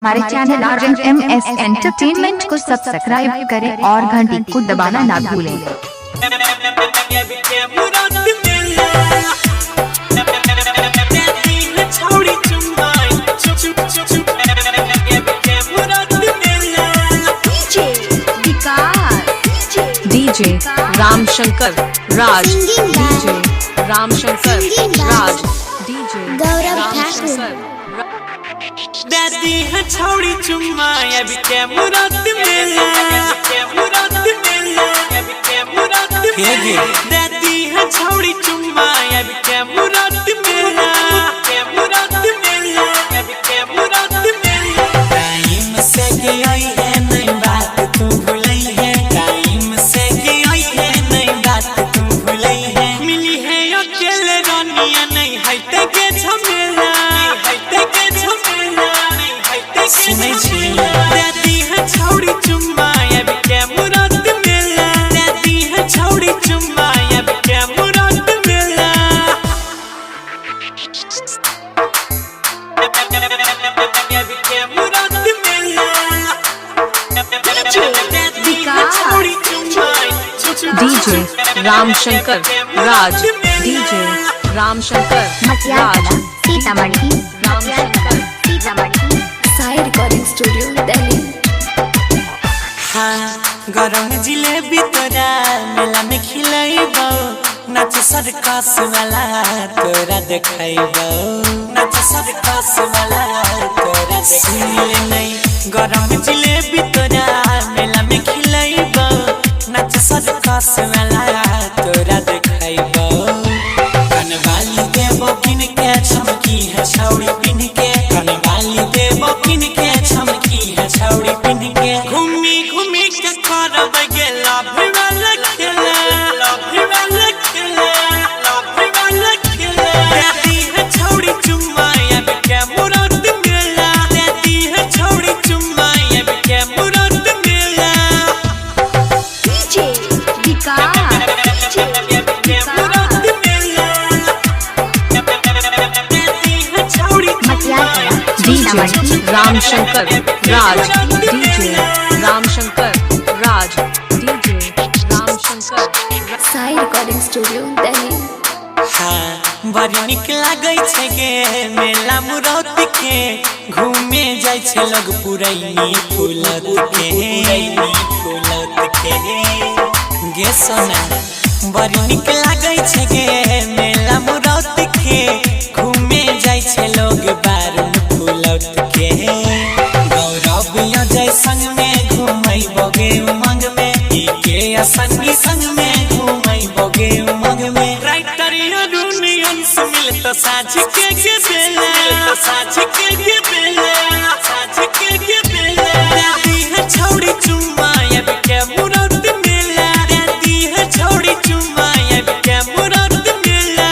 हमारे channel RMS entertainment को subscribe करें और घंटी को दबाना ना भूलें। डीजे रामशंकर राज, डीजे रामशंकर राज, डीजे गौरव ठाकुर। दादी है छोड़ी चुम्मा अभी क्या मुराद मिला, मुराद मिला अभी क्या मुराद मिला। दादी है छोड़ी चुम्मा अभी क्या मुराद मिला, क्या मुराद मिला अभी क्या मुराद मिला। टाइम से गई है नई बात तू भूली है, टाइम से गई है नई बात तू भूली है। मिली है अकेले रानिया नहीं है ते के झमेला, नहीं है ते के झमेला। दादी है छोड़ी चुम्मा अभी क्या मुराद मिला, दादी है छोड़ी चुम्मा अभी क्या मुराद मिला। अभी क्या मुराद मिला, डीजे रामशंकर राज, डीजे रामशंकर राज, सीतामढ़ी रामशंकर सीतामढ़ी साई रिकॉर्डिंग स्टूडियो दिल्ली। हाँ गरम जिलेबी तोरा मेला में खिलाइबो, नाच सर्कस वाला तोरा देखाइबो, नाच सर्कस वाला तोरा सुनिले नहीं। गरम जिलेबी तोरा मेला में खिलाइबो, नाच सर्कस वाला तोरा देखाइबो। कनवाली देबो किन के चमकी है छौड़ी पिन के, कनवाली देबो किन के चमकी है छौड़ी पिन के। घूमी घूमी के करब गेला भिवाला खेला, भिवाला खेला, भिवाला खेला। दादी है छौड़ी चुम्मा अभी क्या मुराद मिला, दादी है छौड़ी चुम्मा अभी क्या मुराद मिला। डीजे विकास डीजे रामशंकर राज, डीजे रामशंकर राज, डीजे रामशंकर साई रिकॉर्डिंग स्टूडियो दिल्ली। हाँ बड़ी निक लागै छै गे मेला मुरौत के, घूमे जाय छै लोग पुरैनी फूलत के, फूलत के गे सोना। बड़ी निक लागै छै गे मेला मुरौत के, घूमे जाय छै लोग बारून फूलत के। गौरव जय संग में घूमैबो गे उमंग में, ई के असंगी संग में घूमैबो गे उमंग में। राइटर यूनियन से मिलता साझ के बेला, साझ के बेला, साझ के बेला। दादी है छोड़ी चुम्मा अभी क्या मुराद मिला, दादी है छोड़ी चुम्मा अभी क्या मुराद मिला।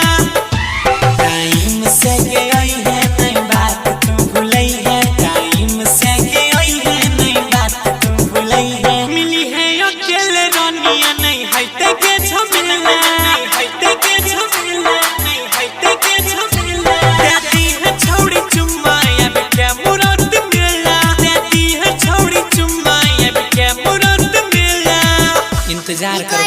टाइम से गई है नई बात तू भूली है, टाइम से गई है नई बात तू भूली है। मिली है अकेले रानिया नहीं है ते के झमेला, नहीं है ते के झमेला, नहीं है ते के झमेला। दादी है छोड़ी चुम्मा अभी क्या मुराद मिला, दादी है छोड़ी चुम्मा अभी क्या मुराद मिला। इंतजार कर